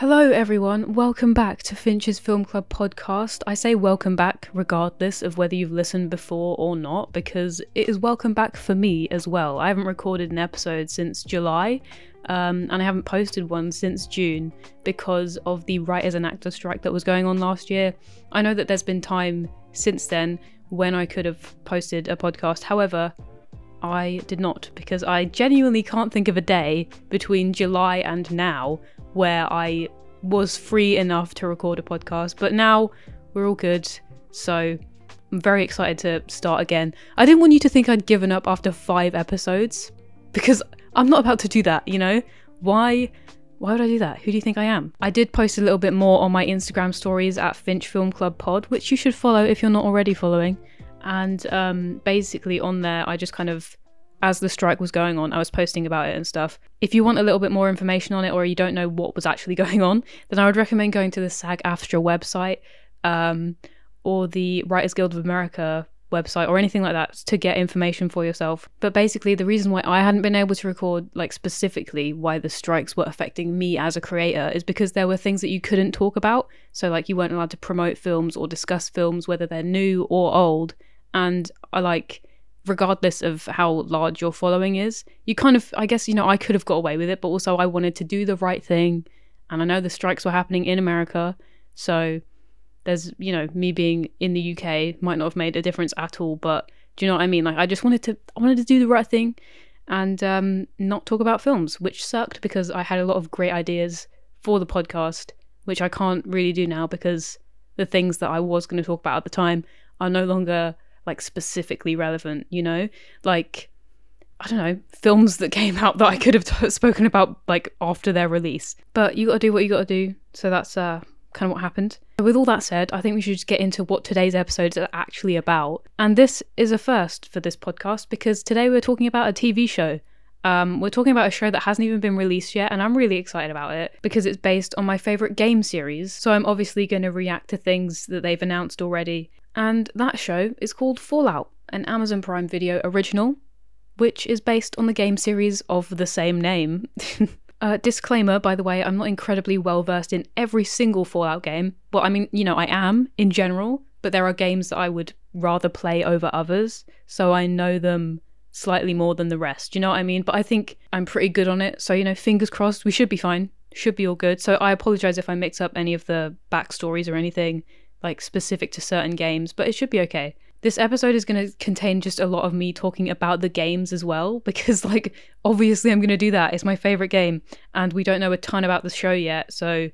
Hello everyone, welcome back to Finch's Film Club podcast. I say welcome back regardless of whether you've listened before or not, because it is welcome back for me as well. I haven't recorded an episode since July, and I haven't posted one since June because of the writers and actors strike that was going on last year. I know that there's been time since then when I could have posted a podcast, however, I did not, because I genuinely can't think of a day between July and now where I was free enough to record a podcast, but now we're all good, so I'm very excited to start again. I didn't want you to think I'd given up after 5 episodes, because I'm not about to do that, you know? Why would I do that? Who do you think I am? I did post a little bit more on my Instagram stories at Finch Film Club Pod, which you should follow if you're not already following, and basically on there I just kind of, as the strike was going on, I was posting about it and stuff. If you want a little bit more information on it, or you don't know what was actually going on, then I would recommend going to the SAG-AFTRA website, or the Writers Guild of America website, or anything like that, to get information for yourself. But basically, the reason why I hadn't been able to record, like specifically why the strikes were affecting me as a creator, is because there were things that you couldn't talk about. So like, you weren't allowed to promote films or discuss films, whether they're new or old. And regardless of how large your following is, you kind of, I guess, I could have got away with it, but also I wanted to do the right thing, and I know the strikes were happening in America, so there's, me being in the UK might not have made a difference at all, but do you know what I mean? Like, I wanted to do the right thing and not talk about films, which sucked because I had a lot of great ideas for the podcast, which I can't really do now because the things that I was going to talk about at the time are no longer like specifically relevant, like, I don't know, films that came out that I could have spoken about like after their release. But you gotta do what you gotta do, so that's kind of what happened. With all that said, I think we should just get into what today's episodes are actually about. And this is a first for this podcast, because today we're talking about a TV show. We're talking about a show that hasn't even been released yet, and I'm really excited about it because it's based on my favourite game series, so I'm obviously going to react to things that they've announced already. And that show is called Fallout, an Amazon Prime Video original, which is based on the game series of the same name. Disclaimer, by the way, I'm not incredibly well versed in every single Fallout game. Well, I mean, I am in general, but there are games that I would rather play over others, so I know them slightly more than the rest, you know what I mean? But I think I'm pretty good on it, so, fingers crossed, we should be fine. Should be all good. So I apologise if I mix up any of the backstories or anything like specific to certain games, but it should be okay. This episode is going to contain just a lot of me talking about the games as well, because like, obviously I'm going to do that. It's my favourite game, and we don't know a ton about the show yet, so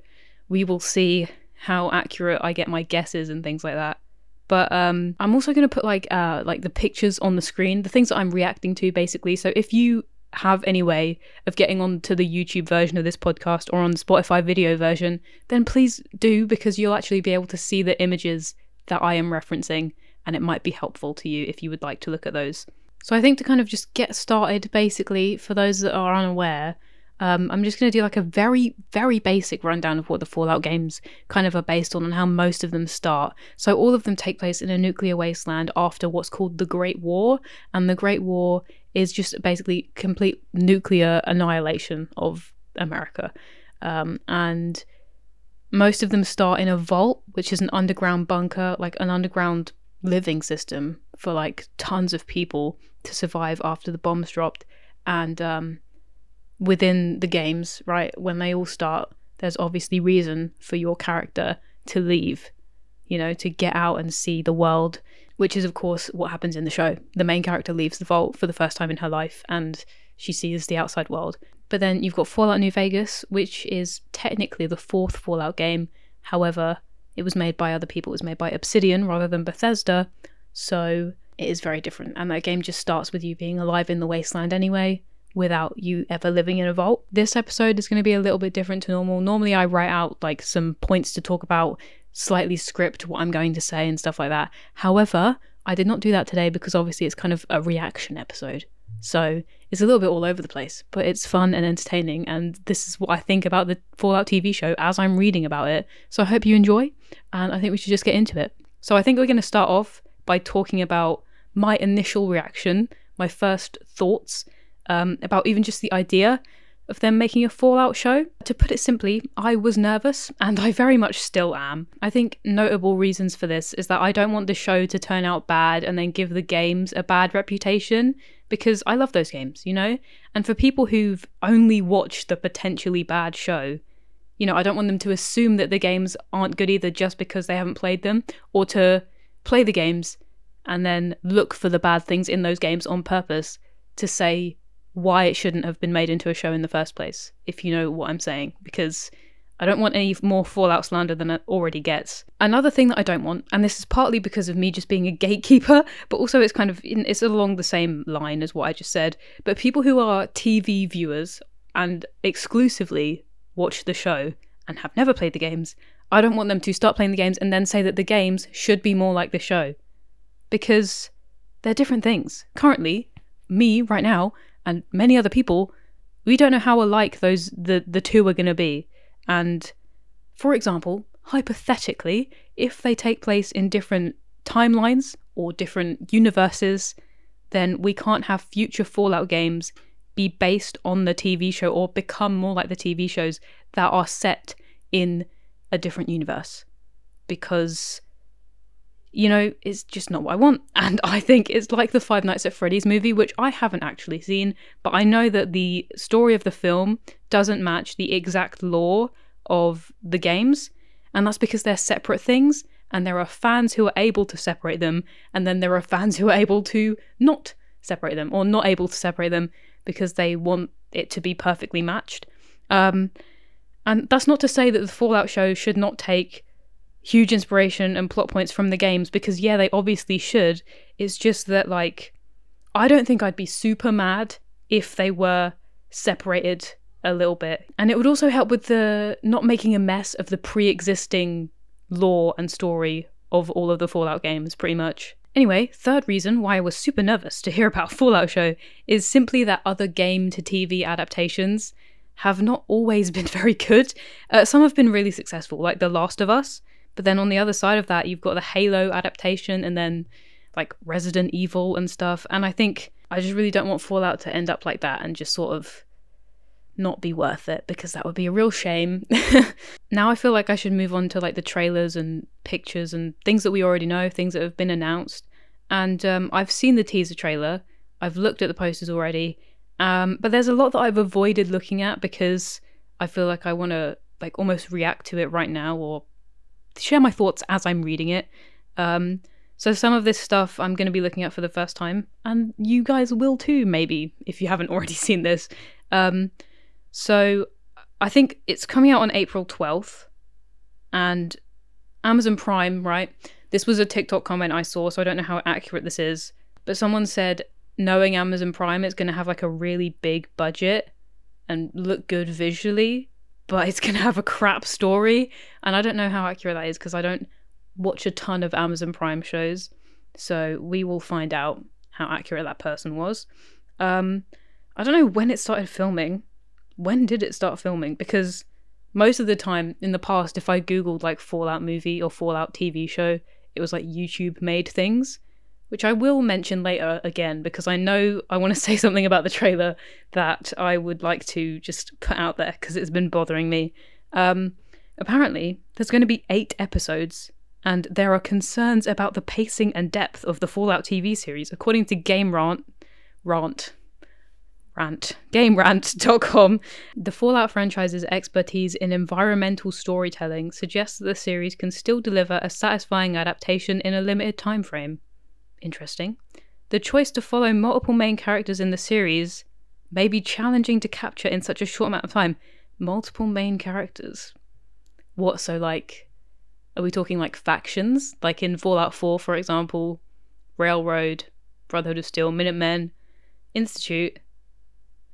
we will see how accurate I get my guesses and things like that. But I'm also going to put like the pictures on the screen, the things that I'm reacting to basically. So if you have any way of getting onto the YouTube version of this podcast or on the Spotify video version, then please do, because you'll actually be able to see the images that I am referencing, and it might be helpful to you if you would like to look at those. So I think to kind of just get started, basically, for those that are unaware, I'm just going to do like a very, very basic rundown of what the Fallout games kind of are based on and how most of them start. So all of them take place in a nuclear wasteland after what's called the Great War, and the Great War is just basically complete nuclear annihilation of America. And most of them start in a vault, which is an underground bunker, like an underground living system for like tons of people to survive after the bombs dropped. And within the games, right, when they all start, there's obviously reason for your character to leave, to get out and see the world, which is of course what happens in the show. The main character leaves the vault for the first time in her life, and she sees the outside world. But then you've got Fallout New Vegas, which is technically the 4th Fallout game. However, it was made by other people. It was made by Obsidian rather than Bethesda, so it is very different. And that game just starts with you being alive in the wasteland anyway, without you ever living in a vault. This episode is going to be a little bit different to normal. Normally I write out like some points to talk about, slightly script what I'm going to say and stuff like that. However, I did not do that today because obviously it's kind of a reaction episode. So it's a little bit all over the place, but it's fun and entertaining, and this is what I think about the Fallout TV show as I'm reading about it. So I hope you enjoy, and I think we should just get into it. So I think we're going to start off by talking about my initial reaction, my first thoughts about even just the idea of them making a Fallout show. To put it simply, I was nervous, and I very much still am. I think notable reasons for this is that I don't want the show to turn out bad and then give the games a bad reputation, because I love those games, you know? And for people who've only watched the potentially bad show, you know, I don't want them to assume that the games aren't good either just because they haven't played them, or to play the games and then look for the bad things in those games on purpose to say why it shouldn't have been made into a show in the first place, if you know what I'm saying, because I don't want any more Fallout slander than it already gets. Another thing that I don't want, and this is partly because of me just being a gatekeeper, but also it's along the same line as what I just said, but people who are TV viewers and exclusively watch the show and have never played the games, I don't want them to start playing the games and then say that the games should be more like the show, because they're different things. Currently, me right now and many other people, we don't know how alike the two are going to be. And for example, hypothetically, if they take place in different timelines or different universes, then we can't have future Fallout games be based on the TV show or become more like the TV shows that are set in a different universe, because, you know, it's just not what I want. And I think it's like the Five Nights at Freddy's movie, which I haven't actually seen, but I know that the story of the film doesn't match the exact lore of the games, and that's because they're separate things, and there are fans who are able to separate them, and then there are fans who are able to not separate them, or not able to separate them because they want it to be perfectly matched. And that's not to say that the Fallout show should not take huge inspiration and plot points from the games, because yeah, they obviously should. It's just that, like, I don't think I'd be super mad if they were separated a little bit. And it would also help with the not making a mess of the pre-existing lore and story of all of the Fallout games, pretty much. Anyway, third reason why I was super nervous to hear about Fallout show is simply that other game to TV adaptations have not always been very good. Some have been really successful, like The Last of Us, but then on the other side of that, you've got the Halo adaptation and then like Resident Evil and stuff. And I think I just really don't want Fallout to end up like that and just sort of not be worth it, because that would be a real shame. Now I feel like I should move on to like the trailers and pictures and things that we already know, things that have been announced. And I've seen the teaser trailer, I've looked at the posters already, but there's a lot that I've avoided looking at because I feel like I want to like almost react to it right now or share my thoughts as I'm reading it. So some of this stuff I'm going to be looking at for the first time, and you guys will too, maybe, if you haven't already seen this. So I think it's coming out on April 12th, and Amazon Prime, right? This was a TikTok comment I saw, so I don't know how accurate this is, but someone said, knowing Amazon Prime, it's going to have like a really big budget and look good visually, but it's going to have a crap story. And I don't know how accurate that is because I don't watch a ton of Amazon Prime shows, so we will find out how accurate that person was. I don't know when it started filming. When did it start filming? Because most of the time in the past, if I googled like Fallout movie or Fallout TV show, it was like YouTube made things, which I will mention later again, because I know I want to say something about the trailer that I would like to just put out there because it's been bothering me. Apparently there's going to be 8 episodes, and there are concerns about the pacing and depth of the Fallout TV series, according to GameRant.com. The Fallout franchise's expertise in environmental storytelling suggests that the series can still deliver a satisfying adaptation in a limited time frame. Interesting. The choice to follow multiple main characters in the series may be challenging to capture in such a short amount of time. Multiple main characters? What, so like, are we talking like factions? Like in Fallout 4, for example, Railroad, Brotherhood of Steel, Minutemen, Institute.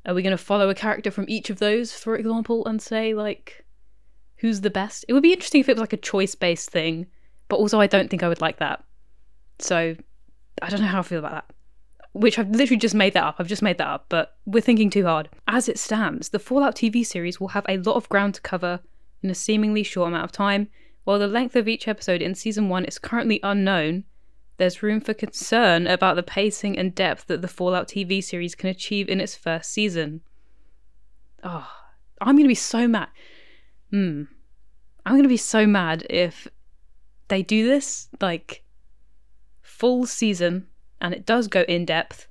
Are we going to follow a character from each of those, for example, and say, like, who's the best? It would be interesting if it was like a choice-based thing, but also I don't think I would like that. So, I don't know how I feel about that. Which I've literally just made that up. I've just made that up, but we're thinking too hard. As it stands, the Fallout TV series will have a lot of ground to cover in a seemingly short amount of time. While the length of each episode in Season 1 is currently unknown, there's room for concern about the pacing and depth that the Fallout TV series can achieve in its first season. Oh, I'm gonna be so mad. I'm gonna be so mad if they do this, like, full season, and it does go in depth,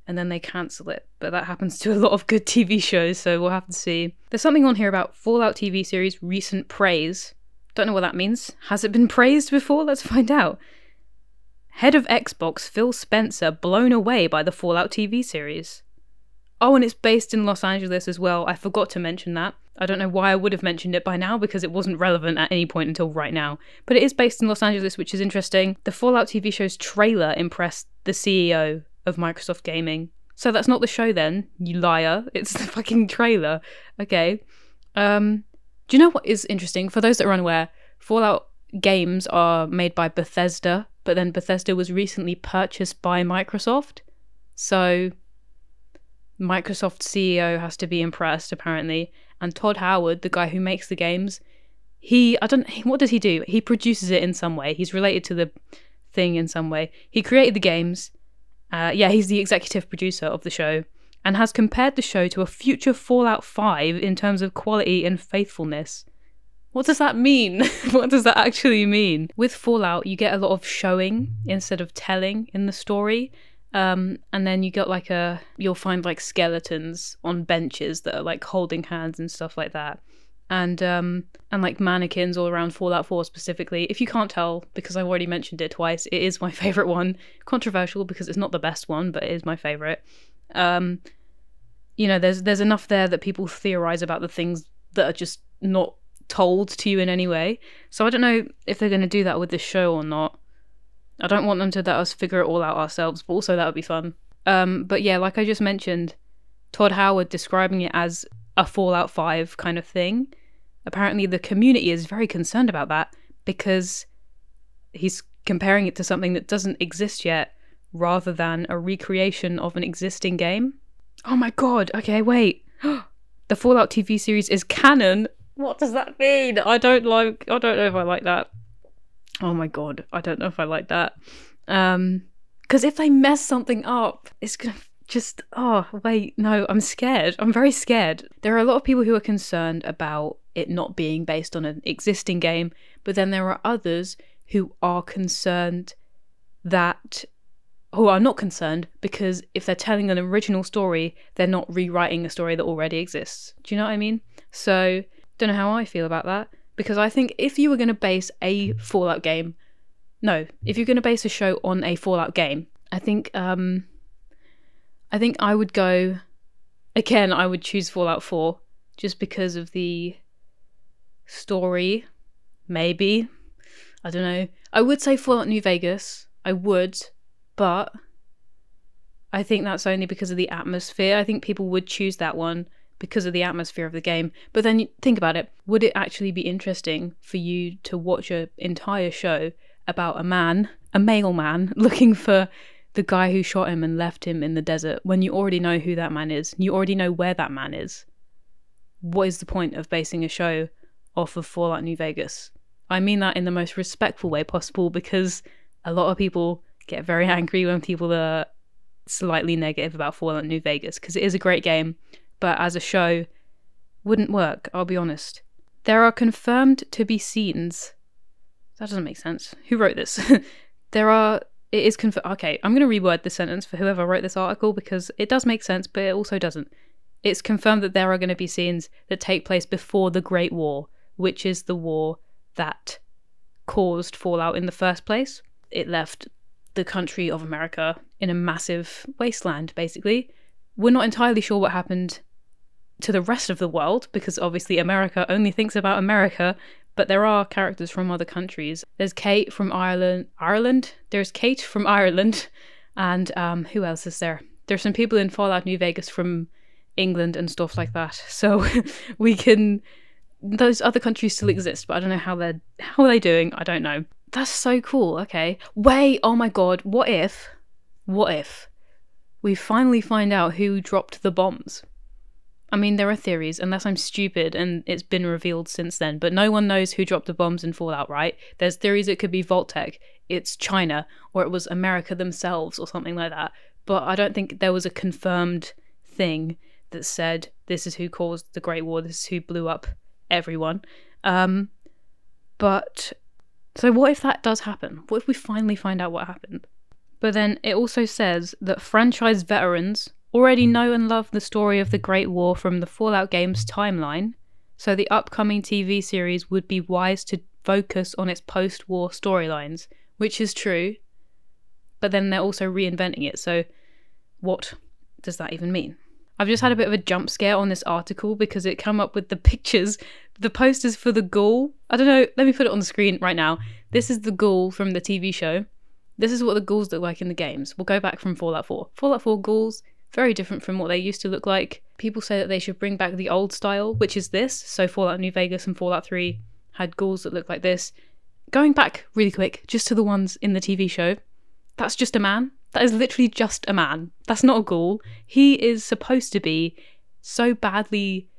and then they cancel it. But that happens to a lot of good TV shows, so we'll have to see. There's something on here about Fallout TV series recent praise. Don't know what that means. Has it been praised before? Let's find out. Head of Xbox Phil Spencer blown away by the Fallout TV series. Oh, and it's based in Los Angeles as well. I forgot to mention that. I don't know why I would have mentioned it by now because it wasn't relevant at any point until right now. But it is based in Los Angeles, which is interesting. The Fallout TV show's trailer impressed the CEO of Microsoft Gaming. So that's not the show then, you liar. It's the fucking trailer. Okay. Do you know what is interesting? For those that are unaware, Fallout games are made by Bethesda, but then Bethesda was recently purchased by Microsoft. So Microsoft's CEO has to be impressed, apparently. And Todd Howard, the guy who makes the games, what does he do? He produces it in some way. He's related to the thing in some way. He created the games. He's the executive producer of the show and has compared the show to a future Fallout 5 in terms of quality and faithfulness. What does that mean? What does that actually mean? With Fallout, you get a lot of showing instead of telling in the story. And then you got you'll find like skeletons on benches that are like holding hands and stuff like that. And like mannequins all around Fallout 4 specifically. If you can't tell, because I've already mentioned it twice, it is my favourite one. Controversial because it's not the best one, but it is my favourite. There's enough there that people theorise about the things that are just not told to you in any way. So I don't know if they're going to do that with this show or not. I don't want them to let us figure it all out ourselves, but also that would be fun. But yeah, like I just mentioned, Todd Howard describing it as a Fallout 5 kind of thing. Apparently the community is very concerned about that because he's comparing it to something that doesn't exist yet rather than a recreation of an existing game. Oh my god, okay, wait. The Fallout TV series is canon. What does that mean? I don't know if I like that. Oh my god, I don't know if I like that. Because if they mess something up, it's gonna just... Oh, wait, no, I'm scared. I'm very scared. There are a lot of people who are concerned about it not being based on an existing game, but then there are others who are concerned who are not concerned because if they're telling an original story, they're not rewriting a story that already exists. Do you know what I mean? So, don't know how I feel about that. Because I think if you were going to base a Fallout game... No, if you're going to base a show on a Fallout game, I think I would go... Again, I would choose Fallout 4, just because of the story, maybe. I don't know. I would say Fallout New Vegas. I would, but I think that's only because of the atmosphere. I think people would choose that one because of the atmosphere of the game. But then think about it. Would it actually be interesting for you to watch an entire show about a male man, looking for the guy who shot him and left him in the desert when you already know who that man is? You already know where that man is. What is the point of basing a show off of Fallout New Vegas? I mean that in the most respectful way possible because a lot of people get very angry when people are slightly negative about Fallout New Vegas because it is a great game. But as a show, wouldn't work, I'll be honest. There are confirmed to be scenes. That doesn't make sense. Who wrote this? It is confirmed. Okay, I'm going to reword this sentence for whoever wrote this article because it does make sense, but it also doesn't. It's confirmed that there are going to be scenes that take place before the Great War, which is the war that caused Fallout in the first place. It left the country of America in a massive wasteland, basically. We're not entirely sure what happened to the rest of the world because obviously America only thinks about America, but there are characters from other countries. There's Kate from Ireland. There's Kate from Ireland, and who else is there? There's some people in Fallout New Vegas from England and stuff like that. So those other countries still exist, but I don't know how they're doing. I don't know. That's so cool. Okay, wait. Oh my god. What if we finally find out who dropped the bombs? I mean, there are theories, unless I'm stupid and it's been revealed since then, but no one knows who dropped the bombs in Fallout, right? There's theories it could be Vault-Tec, it's China, or it was America themselves or something like that. But I don't think there was a confirmed thing that said, this is who caused the Great War, this is who blew up everyone. But, so what if that does happen? What if we finally find out what happened? But then it also says that franchise veterans already know and love the story of the Great War from the Fallout games timeline, so the upcoming TV series would be wise to focus on its post-war storylines, which is true, but then they're also reinventing it, so what does that even mean? I've just had a bit of a jump scare on this article because it came up with the pictures, the posters for the ghoul. I don't know, let me put it on the screen right now. This is the ghoul from the TV show. This is what the ghouls look like in the games. We'll go back from Fallout 4. Fallout 4 ghouls, very different from what they used to look like. People say that they should bring back the old style, which is this. So Fallout New Vegas and Fallout 3 had ghouls that look like this. Going back really quick, just to the ones in the TV show, that's just a man. That is literally just a man. That's not a ghoul. He is supposed to be so badly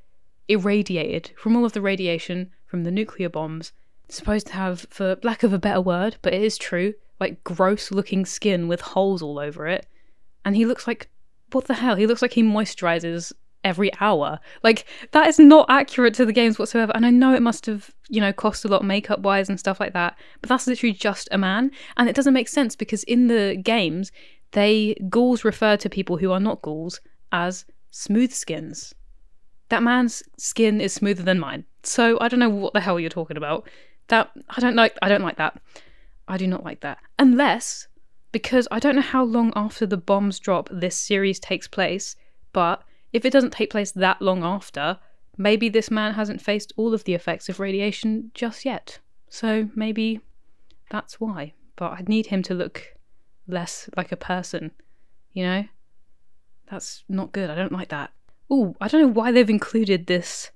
irradiated from all of the radiation from the nuclear bombs. Supposed to have, for lack of a better word, but it is true, like gross looking skin with holes all over it. And he looks like, what the hell? He looks like he moisturizes every hour. Like, that is not accurate to the games whatsoever. And I know it must have, cost a lot makeup wise and stuff like that, but that's literally just a man. And it doesn't make sense because in the games, ghouls refer to people who are not ghouls as smooth skins. That man's skin is smoother than mine. So I don't know what the hell you're talking about. I don't like that. I do not like that. Unless, because I don't know how long after the bombs drop this series takes place, but if it doesn't take place that long after, maybe this man hasn't faced all of the effects of radiation just yet. So maybe that's why. But I'd need him to look less like a person, That's not good. I don't like that. Ooh, I don't know why they've included this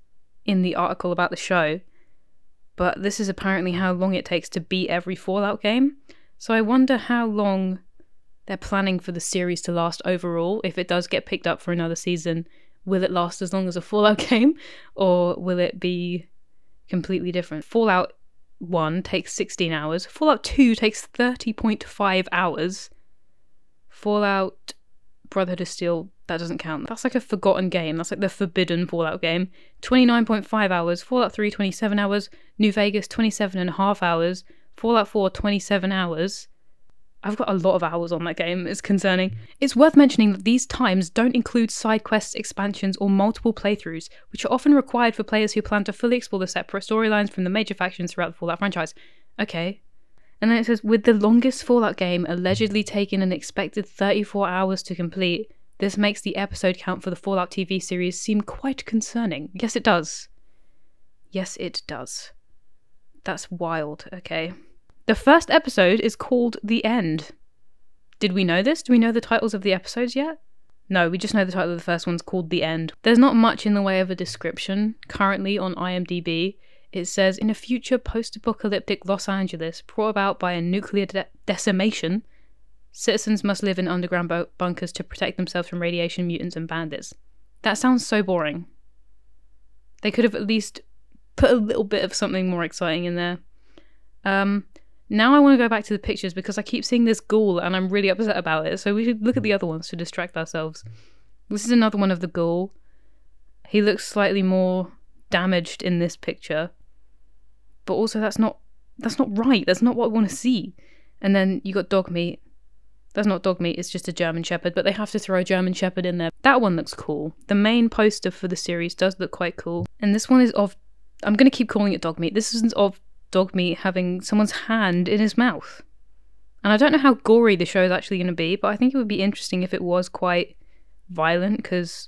in the article about the show, but this is apparently how long it takes to beat every Fallout game. So I wonder how long they're planning for the series to last overall. If it does get picked up for another season, will it last as long as a Fallout game, or will it be completely different? Fallout 1 takes 16 hours. Fallout 2 takes 30.5 hours. Fallout Brotherhood of Steel, that doesn't count. That's like a forgotten game. That's like the forbidden Fallout game. 29.5 hours. Fallout 3, 27 hours. New Vegas, 27.5 hours. Fallout 4, 27 hours. I've got a lot of hours on that game. It's concerning. It's worth mentioning that these times don't include side quests, expansions, or multiple playthroughs, which are often required for players who plan to fully explore the separate storylines from the major factions throughout the Fallout franchise. Okay. And then it says, with the longest Fallout game allegedly taking an expected 34 hours to complete, this makes the episode count for the Fallout TV series seem quite concerning. Yes, it does. Yes, it does. That's wild, okay. The first episode is called The End. Did we know this? Do we know the titles of the episodes yet? No, we just know the title of the first one's called The End. There's not much in the way of a description currently on IMDb. It says, in a future post-apocalyptic Los Angeles brought about by a nuclear decimation, citizens must live in underground bunkers to protect themselves from radiation, mutants, and bandits. That sounds so boring. They could have at least put a little bit of something more exciting in there. Now I want to go back to the pictures because I keep seeing this ghoul and I'm really upset about it, so we should look at the other ones to distract ourselves. This is another one of the ghoul. He looks slightly more damaged in this picture, but also that's not right. That's not what I want to see. And then you got dog meat. That's not dog meat, it's just a German Shepherd, but they have to throw a German Shepherd in there. That one looks cool. The main poster for the series does look quite cool. And this one is of, I'm going to keep calling it dog meat. This is of dog meat having someone's hand in his mouth. And I don't know how gory the show is actually going to be, but I think it would be interesting if it was quite violent, because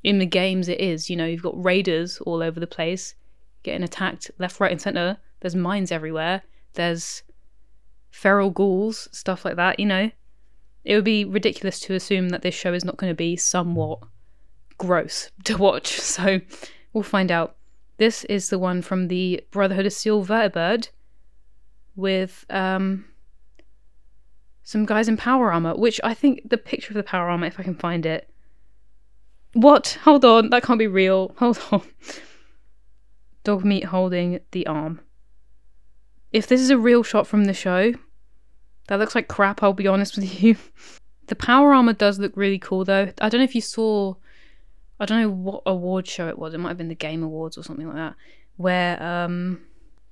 in the games it is, you've got raiders all over the place getting attacked left, right and centre. There's mines everywhere. There's feral ghouls, stuff like that, It would be ridiculous to assume that this show is not going to be somewhat gross to watch, so we'll find out. This is the one from the Brotherhood of Steel Vertibird with some guys in power armor, which I think the picture of the power armor, if I can find it. What? Hold on, that can't be real. Hold on. Dog meat holding the arm. If this is a real shot from the show, that looks like crap, I'll be honest with you. The power armor does look really cool though. I don't know if you saw, I don't know what award show it was. It might have been the Game Awards or something like that, where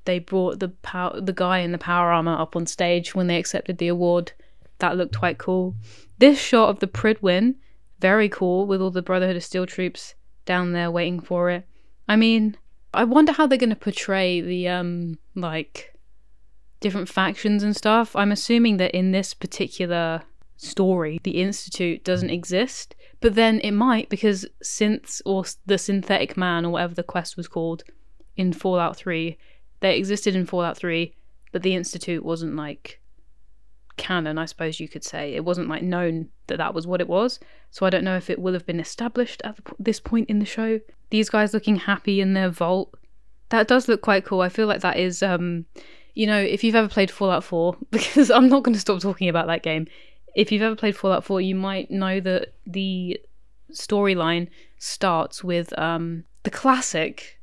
they brought the guy in the power armor up on stage when they accepted the award. That looked quite cool. This shot of the Pridwin, very cool, with all the Brotherhood of Steel troops down there waiting for it. I mean, I wonder how they're going to portray the like different factions and stuff. I'm assuming that in this particular story, the Institute doesn't exist, but then it might, because Synths, or the Synthetic Man, or whatever the quest was called in Fallout 3, they existed in Fallout 3, but the Institute wasn't like canon, I suppose you could say. It wasn't like known that that was what it was, so I don't know if it will have been established at this point in the show. These guys looking happy in their vault, that does look quite cool. I feel like that is you know, if you've ever played Fallout 4, because I'm not going to stop talking about that game, if you've ever played Fallout 4, you might know that the storyline starts with the classic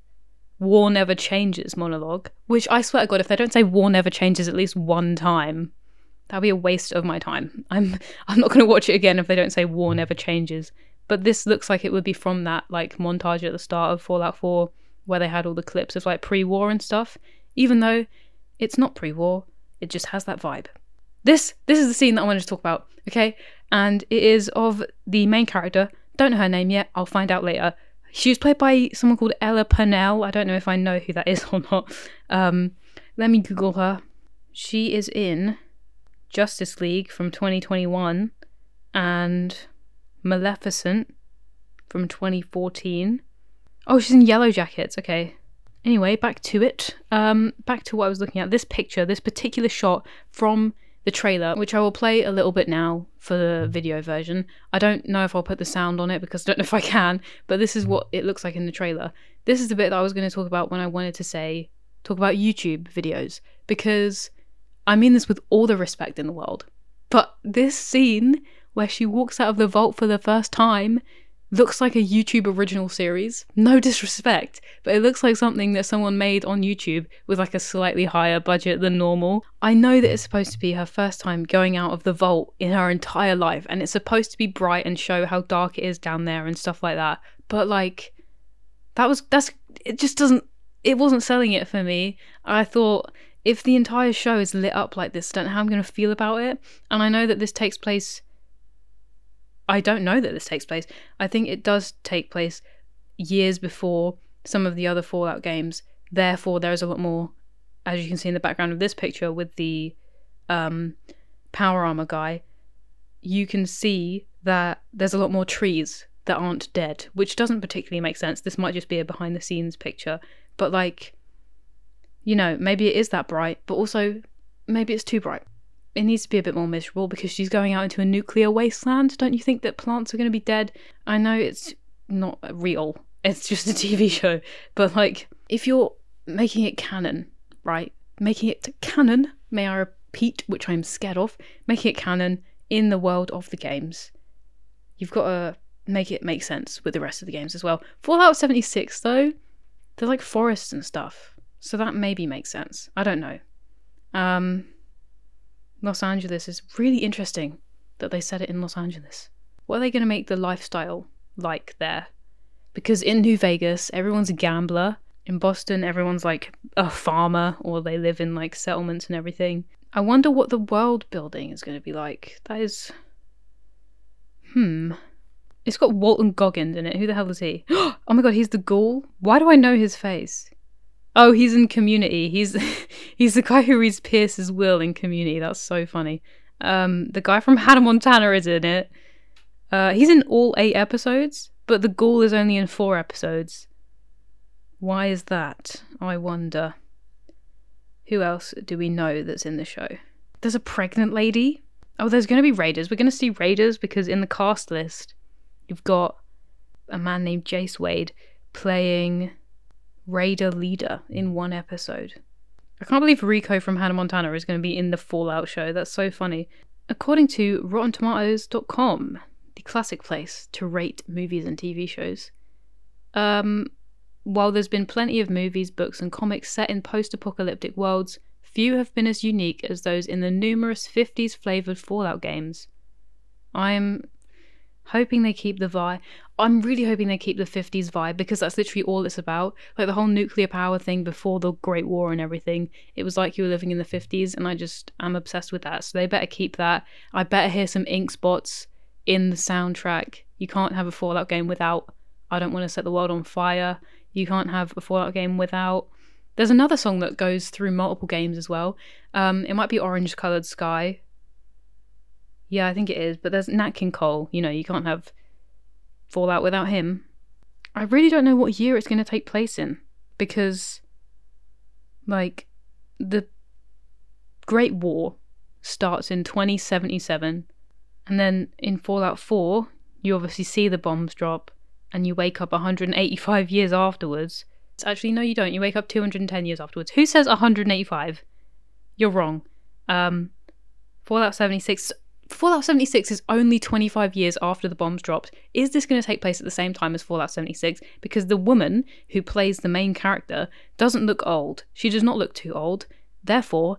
"War Never Changes" monologue, which I swear to God, if they don't say "War Never Changes" at least one time, that'll be a waste of my time. I'm not going to watch it again if they don't say "War Never Changes." But this looks like it would be from that like montage at the start of Fallout 4, where they had all the clips of like pre-war and stuff, even though it's not pre-war, it just has that vibe. This is the scene that I wanted to talk about, okay? And it is of the main character. Don't know her name yet, I'll find out later. She was played by someone called Ella Purnell. I don't know if I know who that is or not. Let me Google her. She is in Justice League from 2021 and Maleficent from 2014. Oh, she's in Yellow Jackets, okay. Anyway, back to it. Back to what I was looking at. This picture, this particular shot from the trailer, which I will play a little bit now for the video version. I don't know if I'll put the sound on it because I don't know if I can, but this is what it looks like in the trailer. This is the bit that I was going to talk about when I wanted to talk about YouTube videos, because I mean this with all the respect in the world, but this scene where she walks out of the vault for the first time looks like a YouTube original series. No disrespect, but it looks like something that someone made on YouTube with like a slightly higher budget than normal. I know that it's supposed to be her first time going out of the vault in her entire life, and it's supposed to be bright and show how dark it is down there and stuff like that, but like it wasn't selling it for me. I thought, if the entire show is lit up like this, I don't know how I'm going to feel about it. And I know that this takes place, I don't know that this takes place. I think it does take place years before some of the other Fallout games. Therefore, there is a lot more, as you can see in the background of this picture with the power armor guy, you can see that there's a lot more trees that aren't dead, which doesn't particularly make sense. This might just be a behind the scenes picture, but like, you know, maybe it is that bright, but also maybe it's too bright. It needs to be a bit more miserable because she's going out into a nuclear wasteland. Don't you think that plants are going to be dead? I know it's not real. It's just a TV show. But like, if you're making it canon, right? Making it canon, may I repeat, which I'm scared of, making it canon in the world of the games, you've got to make it make sense with the rest of the games as well. Fallout 76 though, they're like forests and stuff. So that maybe makes sense. I don't know. Los Angeles is really interesting that they set it in Los Angeles. What are they going to make the lifestyle like there? Because in New Vegas, everyone's a gambler. In Boston, everyone's like a farmer, or they live in like settlements and everything. I wonder what the world building is going to be like. That is... It's got Walton Goggins in it. Who the hell is he? Oh my god, he's the ghoul? Why do I know his face? Oh, he's in Community. He's the guy who reads Pierce's will in Community. That's so funny. The guy from Hannah Montana is in it. He's in all 8 episodes, but the ghoul is only in 4 episodes. Why is that? I wonder. Who else do we know that's in the show? There's a pregnant lady. Oh, there's going to be raiders. We're going to see raiders because in the cast list, you've got a man named Jace Wade playing Raider Leader in 1 episode. I can't believe Rico from Hannah Montana is going to be in the Fallout show. That's so funny. According to RottenTomatoes.com, the classic place to rate movies and TV shows, while there's been plenty of movies, books and comics set in post-apocalyptic worlds, few have been as unique as those in the numerous 50s flavoured Fallout games. I'm Hoping they keep the vibe. I'm really hoping they keep the 50s vibe, because that's literally all it's about. Like the whole nuclear power thing before the Great War and everything, it was like you were living in the 50s, and I'm obsessed with that. So they better keep that. I better hear some ink spots in the soundtrack. You can't have a Fallout game without I Don't Want to Set the World on Fire. You can't have a Fallout game without... There's another song that goes through multiple games as well. It might be Orange Coloured Sky. Yeah, I think it is. But there's Nat King Cole. You know, you can't have Fallout without him. I really don't know what year it's going to take place in, because, like, the Great War starts in 2077, and then in Fallout 4, you obviously see the bombs drop, and you wake up 185 years afterwards. Actually, no, you don't. You wake up 210 years afterwards. Who says 185? You're wrong. Fallout 76... Fallout 76 is only 25 years after the bombs dropped. Is this going to take place at the same time as Fallout 76? Because the woman who plays the main character doesn't look old. She does not look too old. Therefore,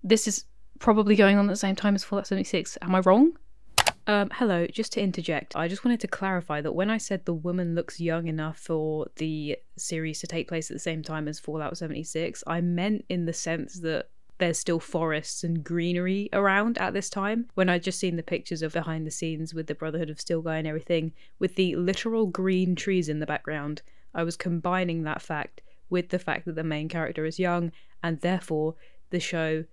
this is probably going on at the same time as Fallout 76. Am I wrong? Hello, just to interject, I just wanted to clarify that when I said the woman looks young enough for the series to take place at the same time as Fallout 76, I meant in the sense that there's still forests and greenery around at this time. When I'd just seen the pictures of behind the scenes with the Brotherhood of Steel guy and everything, with the literal green trees in the background, I was combining that fact with the fact that the main character is young, and therefore the show,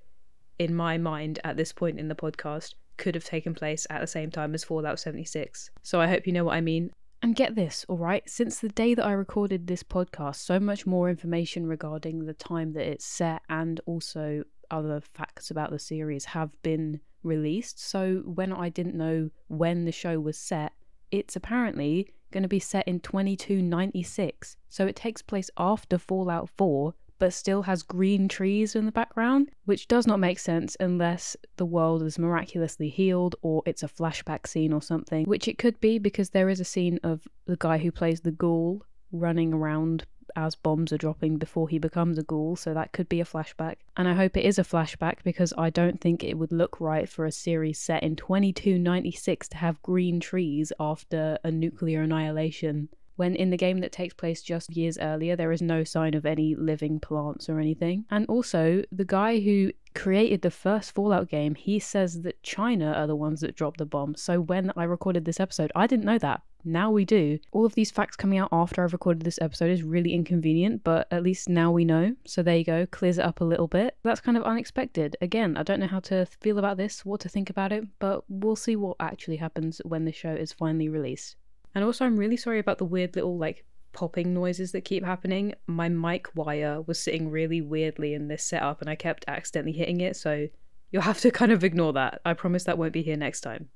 in my mind at this point in the podcast, could have taken place at the same time as Fallout 76. So I hope you know what I mean. And get this, alright, since the day that I recorded this podcast, so much more information regarding the time that it's set and also other facts about the series have been released. So when I didn't know when the show was set, it's apparently going to be set in 2296. So it takes place after Fallout 4, but still has green trees in the background, which does not make sense unless the world is miraculously healed or it's a flashback scene or something, which it could be, because there is a scene of the guy who plays the ghoul running around as bombs are dropping before he becomes a ghoul, so that could be a flashback. And I hope it is a flashback, because I don't think it would look right for a series set in 2296 to have green trees after a nuclear annihilation, when in the game that takes place just years earlier, there is no sign of any living plants or anything. And also, the guy who created the first Fallout game, he says that China are the ones that dropped the bomb. So when I recorded this episode, I didn't know that. Now we do. All of these facts coming out after I've recorded this episode is really inconvenient, but at least now we know. So there you go, clears it up a little bit. That's kind of unexpected. Again, I don't know how to feel about this, what to think about it, but we'll see what actually happens when the show is finally released. And also, I'm really sorry about the weird little, like, popping noises that keep happening. My mic wire was sitting really weirdly in this setup and I kept accidentally hitting it, so you'll have to kind of ignore that. I promise that won't be here next time.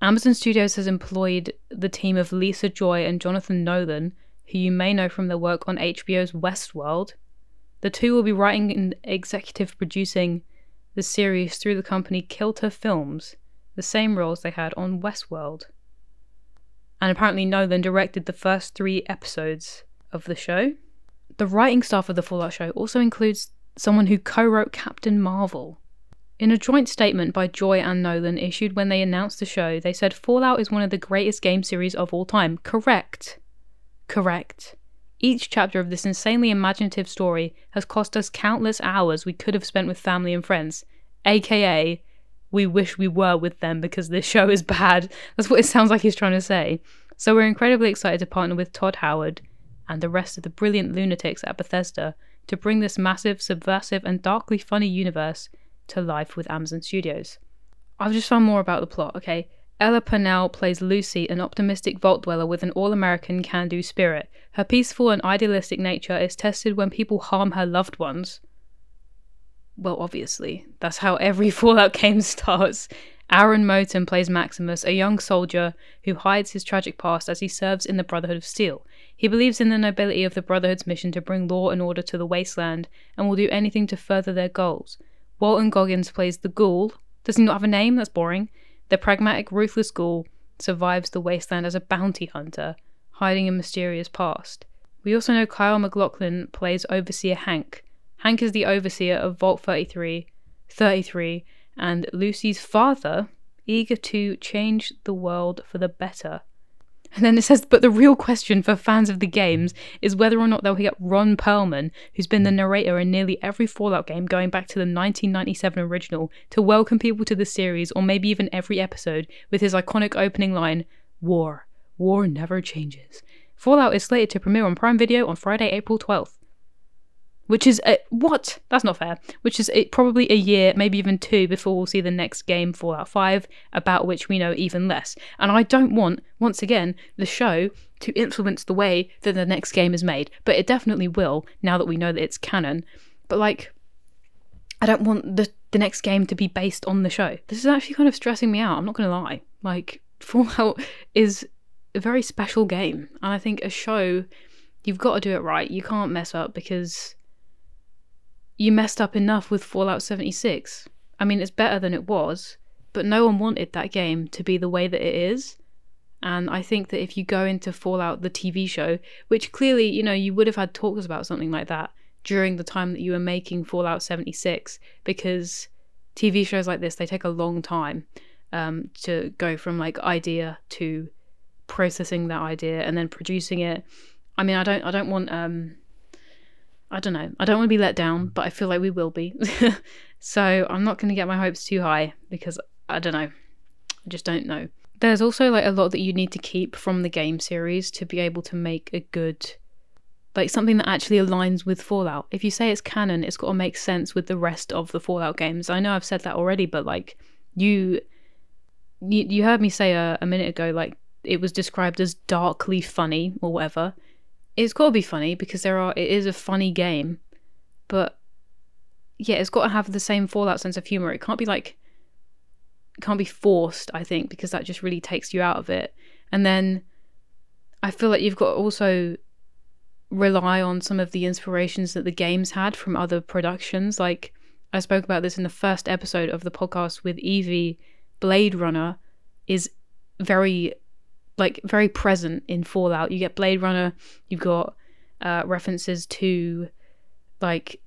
Amazon Studios has employed the team of Lisa Joy and Jonathan Nolan, who you may know from their work on HBO's Westworld. The two will be writing and executive producing the series through the company Kilter Films, the same roles they had on Westworld. And apparently Nolan directed the first 3 episodes of the show. The writing staff of the Fallout show also includes someone who co-wrote Captain Marvel. In a joint statement by Joy and Nolan issued when they announced the show, they said Fallout is one of the greatest game series of all time. Correct. Correct. Each chapter of this insanely imaginative story has cost us countless hours we could have spent with family and friends, aka we wish we were with them because this show is bad. That's what it sounds like he's trying to say. So we're incredibly excited to partner with Todd Howard and the rest of the brilliant lunatics at Bethesda to bring this massive, subversive and darkly funny universe to life with Amazon Studios. I've just found more about the plot, okay? Ella Purnell plays Lucy, an optimistic vault dweller with an all-American can-do spirit. Her peaceful and idealistic nature is tested when people harm her loved ones. Well, obviously. That's how every Fallout game starts. Aaron Moten plays Maximus, a young soldier who hides his tragic past as he serves in the Brotherhood of Steel. He believes in the nobility of the Brotherhood's mission to bring law and order to the wasteland and will do anything to further their goals. Walton Goggins plays the Ghoul. Does he not have a name? That's boring. The pragmatic, ruthless Ghoul survives the wasteland as a bounty hunter, hiding a mysterious past. We also know Kyle MacLachlan plays Overseer Hank. Hank is the overseer of Vault 33, and Lucy's father eager to change the world for the better. And then it says, but the real question for fans of the games is whether or not they'll get Ron Perlman, who's been the narrator in nearly every Fallout game going back to the 1997 original, to welcome people to the series, or maybe even every episode, with his iconic opening line, War. War never changes. Fallout is slated to premiere on Prime Video on Friday, April 12th. Which is, what? That's not fair. Which is probably a year, maybe even 2, before we'll see the next game, Fallout 5, about which we know even less. And I don't want, once again, the show to influence the way that the next game is made. But it definitely will, now that we know that it's canon. But, like, I don't want the next game to be based on the show. This is actually kind of stressing me out, I'm not going to lie. Like, Fallout is a very special game. And I think a show, you've got to do it right. You can't mess up, because you messed up enough with Fallout 76. I mean, it's better than it was, but no one wanted that game to be the way that it is. And I think that if you go into Fallout, the TV show, which clearly, you know, you would have had talks about something like that during the time that you were making Fallout 76, because TV shows like this, they take a long time to go from like idea to processing that idea and then producing it. I mean, I don't want I don't know. I don't want to be let down, but I feel like we will be. So I'm not going to get my hopes too high, because I don't know. I just don't know. There's also like a lot that you need to keep from the game series to be able to make a good, like something that actually aligns with Fallout. If you say it's canon, it's got to make sense with the rest of the Fallout games. I know I've said that already, but like you heard me say a minute ago, like it was described as darkly funny or whatever. It's got to be funny because it is a funny game, but yeah, it's got to have the same Fallout sense of humor. It can't be forced, I think, because that just really takes you out of it. And then I feel like you've got to also rely on some of the inspirations that the games had from other productions. Like I spoke about this in the first episode of the podcast with Evie. Blade Runner is very present in Fallout. You get Blade Runner, you've got references to, like,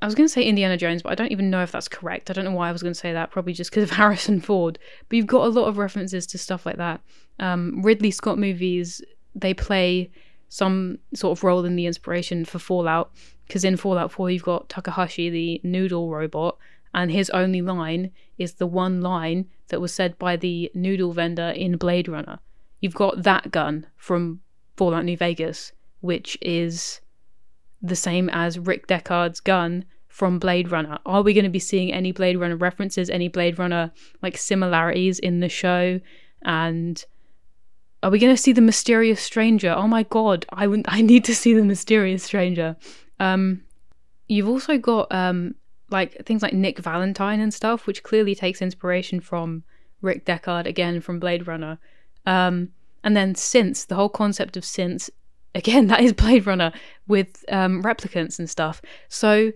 I was going to say Indiana Jones, but I don't even know if that's correct. I don't know why I was going to say that, probably just because of Harrison Ford. But you've got a lot of references to stuff like that. Ridley Scott movies, they play some sort of role in the inspiration for Fallout, because in Fallout 4 you've got Takahashi, the noodle robot, and his only line is the one line that was said by the noodle vendor in Blade Runner. You've got that gun from Fallout New Vegas, which is the same as Rick Deckard's gun from Blade Runner. Are we going to be seeing any Blade Runner references, any Blade Runner like similarities in the show? And are we going to see the mysterious stranger? Oh my god, I need to see the mysterious stranger. You've also got like things like Nick Valentine and stuff, which clearly takes inspiration from Rick Deckard, again from Blade Runner. And then synths, the whole concept of synths, again, that is Blade Runner with replicants and stuff. So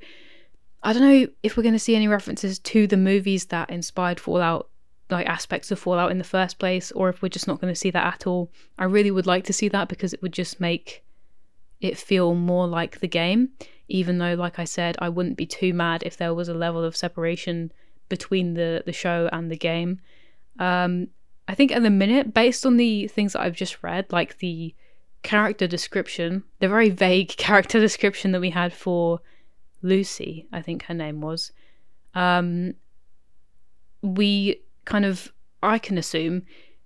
I don't know if we're going to see any references to the movies that inspired Fallout, like aspects of Fallout in the first place, or if we're just not going to see that at all. I really would like to see that, because it would just make it feel more like the game, even though, like I said, I wouldn't be too mad if there was a level of separation between the show and the game. I think at the minute, based on the things that I've just read, like the character description, the very vague character description that we had for Lucy, I think her name was, I can assume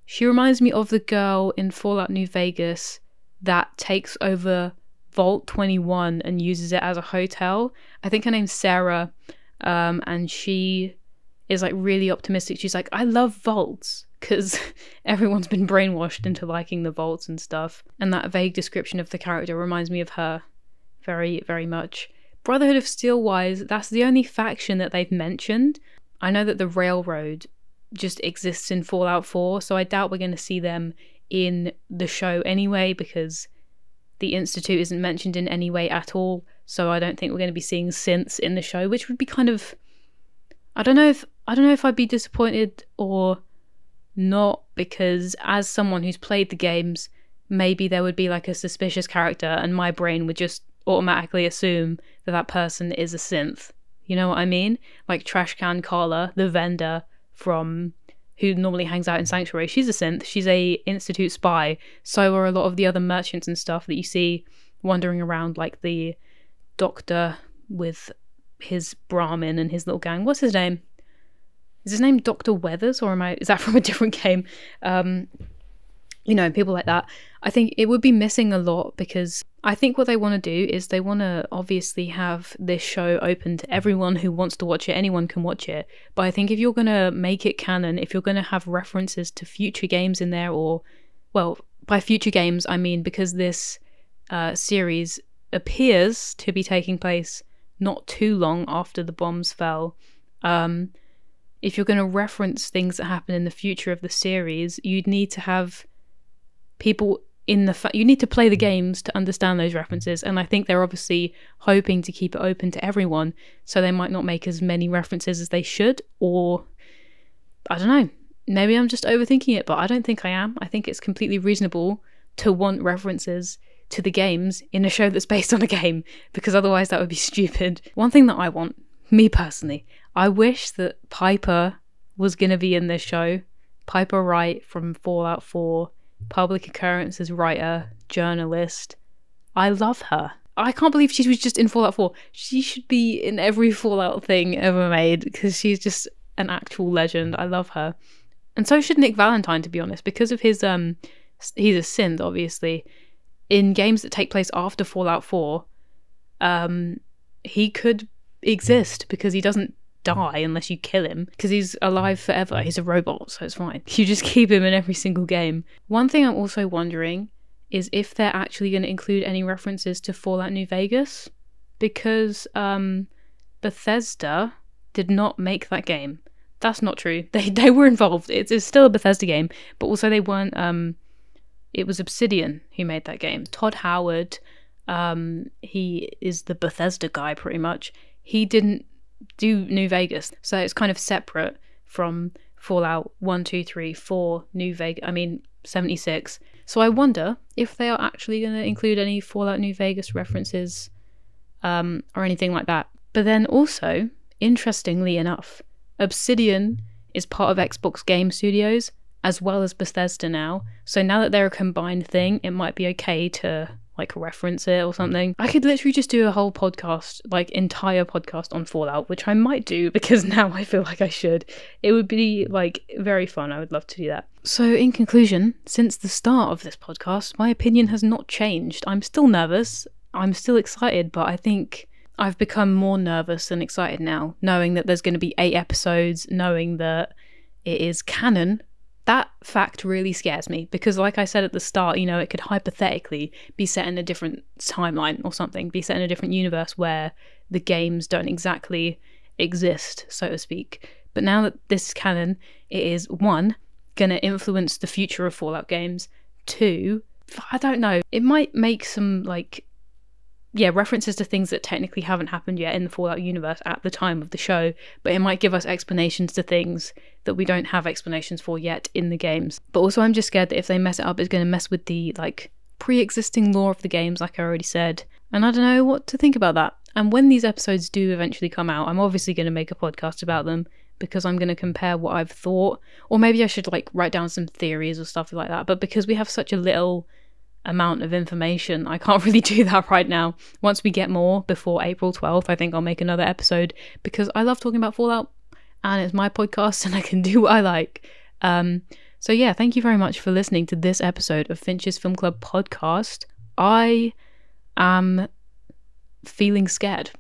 she reminds me of the girl in Fallout New Vegas that takes over Vault 21 and uses it as a hotel. I think her name's Sarah, and she is like really optimistic. She's like, I love vaults, because everyone's been brainwashed into liking the vaults and stuff. And that vague description of the character reminds me of her very, very much. Brotherhood of Steel wise, that's the only faction that they've mentioned. I know that the Railroad just exists in Fallout 4, so I doubt we're going to see them in the show anyway, because the Institute isn't mentioned in any way at all. So I don't think we're going to be seeing synths in the show, which would be kind of, I don't know if I'd be disappointed or not, because as someone who's played the games, maybe there would be like a suspicious character and my brain would just automatically assume that person is a synth. You know what I mean? Like Trash Can Carla, the vendor from who normally hangs out in Sanctuary, she's a synth. She's a Institute spy. So are a lot of the other merchants and stuff that you see wandering around, like the doctor with his Brahmin and his little gang. What's his name? Is his name Dr. Weathers, or is that from a different game? You know, people like that. I think it would be missing a lot, because I think what they want to do is they want to obviously have this show open to everyone who wants to watch it. Anyone can watch it. But I think if you're going to make it canon, if you're going to have references to future games in there, or, well, by future games, I mean because this series appears to be taking place not too long after the bombs fell. If you're going to reference things that happen in the future of the series, you'd need to have people you need to play the games to understand those references, and I think they're obviously hoping to keep it open to everyone, so they might not make as many references as they should, or I don't know, maybe I'm just overthinking it, but I don't think I am. I think it's completely reasonable to want references to the games in a show that's based on a game, because otherwise that would be stupid. One thing that I want, me personally, I wish that Piper was going to be in this show. Piper Wright from Fallout 4, public occurrences writer, journalist. I love her. I can't believe she was just in Fallout 4. She should be in every Fallout thing ever made, because she's just an actual legend. I love her. And so should Nick Valentine, to be honest, because of his he's a synth, obviously. In games that take place after Fallout 4, he could exist because he doesn't die unless you kill him, because he's alive forever. He's a robot, so it's fine. You just keep him in every single game. One thing I'm also wondering is if they're actually going to include any references to Fallout New Vegas, because Bethesda did not make that game. That's not true. They were involved. It's still a Bethesda game, but also they weren't. It was Obsidian who made that game. Todd Howard, he is the Bethesda guy pretty much. He didn't do New Vegas, so it's kind of separate from Fallout 1, 2, 3, 4, New Vegas, 76. So I wonder if they are actually going to include any Fallout New Vegas references or anything like that. But then also, interestingly enough, Obsidian is part of Xbox Game Studios as well as Bethesda now. So now that they're a combined thing, it might be okay to like reference it or something. I could literally just do a whole podcast, like entire podcast on Fallout, which I might do because now I feel like I should. It would be like very fun. I would love to do that. So in conclusion, since the start of this podcast, my opinion has not changed. I'm still nervous. I'm still excited, but I think I've become more nervous than excited now, knowing that there's going to be 8 episodes, knowing that it is canon. That fact really scares me because, like I said at the start, you know, it could hypothetically be set in a different timeline or something, be set in a different universe where the games don't exactly exist, so to speak. But now that this is canon, it is 1, going to influence the future of Fallout games. 2, I don't know, it might make some references to things that technically haven't happened yet in the Fallout universe at the time of the show, but it might give us explanations to things that we don't have explanations for yet in the games. But also I'm just scared that if they mess it up, it's going to mess with the pre-existing lore of the games, like I already said, and I don't know what to think about that. And when these episodes do eventually come out, I'm obviously going to make a podcast about them because I'm going to compare what I've thought, or maybe I should write down some theories or stuff like that, but because we have such a little amount of information, I can't really do that right now. Once we get more before April 12th, I think I'll make another episode because I love talking about Fallout and it's my podcast and I can do what I like. So yeah, thank you very much for listening to this episode of Finch's Film Club podcast. I am feeling scared.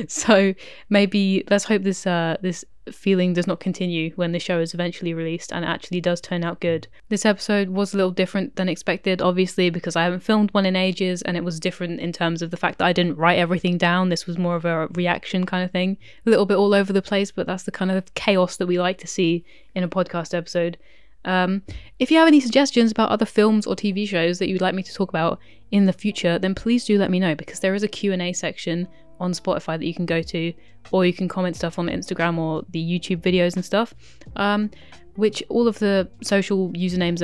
So maybe let's hope this feeling does not continue when the show is eventually released and it actually does turn out good. This episode was a little different than expected, obviously, because I haven't filmed one in ages, and it was different in terms of the fact that I didn't write everything down. This was more of a reaction kind of thing, a little bit all over the place, but that's the kind of chaos that we like to see in a podcast episode. If you have any suggestions about other films or TV shows that you'd like me to talk about in the future, then please do let me know, because there is a Q&A section on Spotify that you can go to, or you can comment stuff on Instagram or the YouTube videos and stuff, which all of the social usernames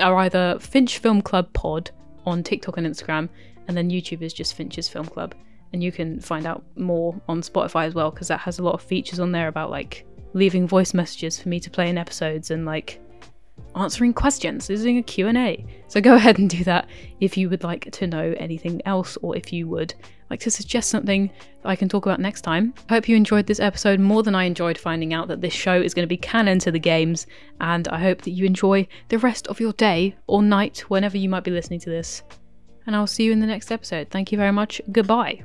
are either Finch Film Club Pod on TikTok and Instagram, and then YouTube is just Finch's Film Club. And you can find out more on Spotify as well, because that has a lot of features on there about leaving voice messages for me to play in episodes and like answering questions, doing a Q&A. So go ahead and do that if you would like to know anything else, or if you would like to suggest something that I can talk about next time. I hope you enjoyed this episode more than I enjoyed finding out that this show is going to be canon to the games, and I hope that you enjoy the rest of your day or night whenever you might be listening to this. And I'll see you in the next episode. Thank you very much. Goodbye.